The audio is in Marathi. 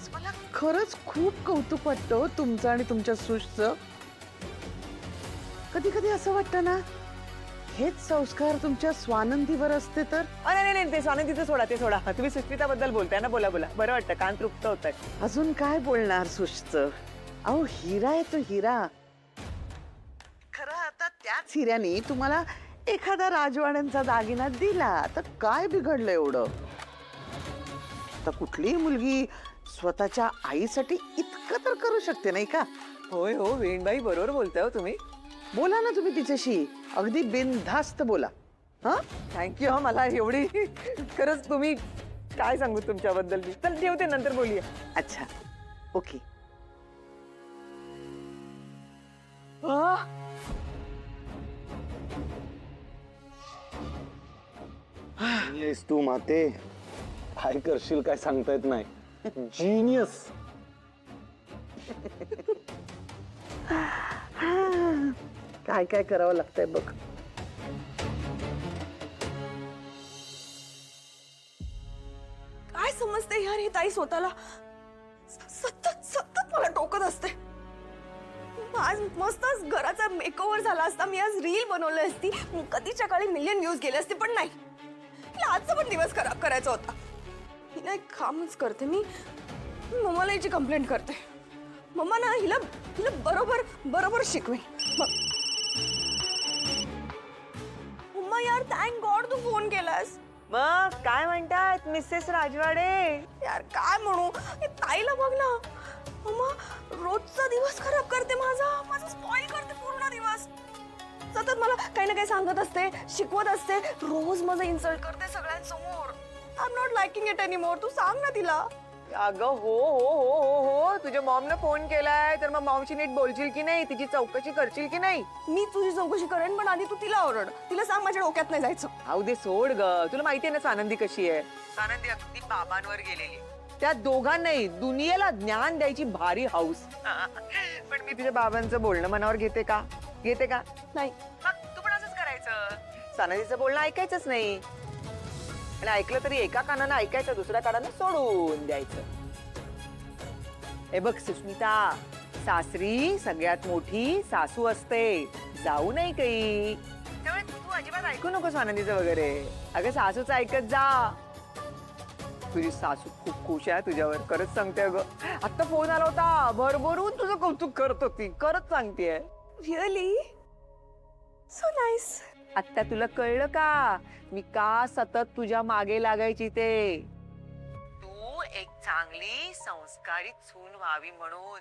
आज मला खरंच खूप कौतुक वाटतं हो तुमचं आणि तुमच्या सुशचं. कधी कधी असं वाटतं ना, हेच संस्कार तुमच्या स्वानंदीवर असते तर. नाही नाही, ते स्वानंदीचं सोडा, ते सोडा. तुम्ही सुष्मिताबद्दल बोलताय ना, बोला बोला. बरं वाटतं, कान तृप्त होत आहे. अजून काय बोलणार सुशचं. अहो हिरा आहे तो हिरा. खरं आता त्याच हिऱ्याने तुम्हाला एखादा राजवाड्यांचा दागिना दिला तर काय बिघडलं एवढं. तर कुठलीही मुलगी स्वतःच्या आईसाठी इतकं तर करू शकते नाही का. होय हो, वेणबाई बरोबर बोलताय हो तुम्ही. बोला ना तुम्ही तिच्याशी, अगदी बिनधास्त बोला. हा थँक्यू. हा, मला एवढी खरंच तुम्ही काय सांगू तुमच्याबद्दल. मी चल ठेवते, नंतर बोलूया. अच्छा ओके. येस तू माते, काय करशील काय सांगता येत नाही. जीनियस. काय काय करावं लागतंय बघ. काय समजते यार ही ताई स्वतःला. सतत सतत मला टोकत असते. आज मस्तच घराचा मेकओव्हर झाला असता, मी आज रील बनवली असती, कधीच्या काळी मिलियन व्ह्यूज गेले असते, पण नाही. तिला आजचा पण दिवस खराब करायचा होता. मी ना एक कामच करते, मी मम्माला याची कंप्लेंट करते. मम्मा ना हिला हिला बरोबर बरोबर शिकवेन. मम्मा यार, थँक गॉड तू फोन केलास. मग काय म्हणतात मिसेस राजवाडे? यार काय म्हणू, हे ताईला बघ ना. मम्मा रोजचा दिवस खराब करते, माझा स्पॉइल करते पूर्ण दिवस. सतत मला काही ना काही सांगत असते, शिकवत असते, रोज माझं इन्सल्ट करते सगळ्यांसमोर. I am not liking it anymore. तू सांग ना तिला. अगं हो हो हो हो हो, तुझ्या मॉमने फोन केलाय तर मग मॉमशी नीट बोलशील की नाही, तिची चौकशी करशील की नाही? मी तुझी चौकशी करेन, पण आधी तू तिला ओरड. तिला सांग माझ्या डोक्यात नाही जायचं. अहो दे सोड ग. तुला माहितीये ना सानंदी कशी आहे. सानंदी अगदी बाबांवर गेलेली. त्या दोघांनाही दुनियेला ज्ञान द्यायची भारी हाऊस. पण मी तुझ्या बाबांचं बोलणं मनावर घेते का? घेते का? नाही. मग तू पण असंच करायचं. सानंदीचं बोलणं ऐकायचंच नाही. आणि ऐकलं तरी एका कानानं ऐकायचं, दुसऱ्या कानानं सोडून द्यायचं. हे बघ सुष्मिता, सासरी सगळ्यात मोठी सासू असते, जाऊ नाही काही. त्यामुळे तू अजिबात ऐकू नकोस आनंदीचं वगैरे. अगं सासूचं ऐकत जा. तुझी सासू खूप खुश आहे तुझ्यावर, खरंच सांगते. अगं आता फोन आला होता, भरभरून तुझं कौतुक करत होती, खरंच सांगतेय. Really so nice. आता तुला कळलं का मी का सतत तुझ्या मागे लागायची ते? तू एक चांगली संस्कारित सून व्हावी म्हणून.